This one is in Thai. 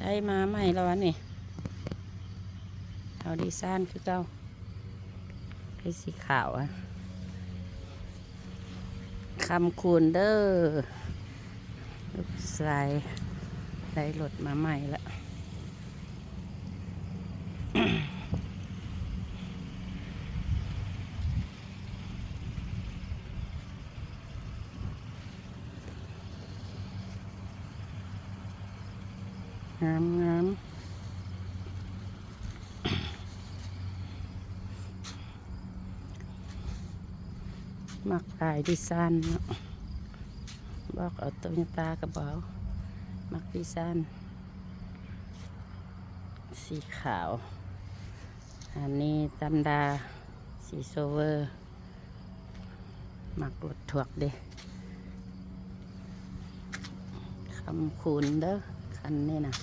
ได้มาใหม่แล้ววะนี่เอาดีซ่านคือเก้าไอ้สีขาวอะคำคูณเด้อลูกชายได้รถมาใหม่ละงามงามมักลายดีไซน์เนาะบอกเอาตัวนี้ตากระเป๋ามักดีไซน์สีขาวอันนี้ตันดาสีโซเวอร์มักรถถ่วงเด้คำคูณเด้อคันนี้นะ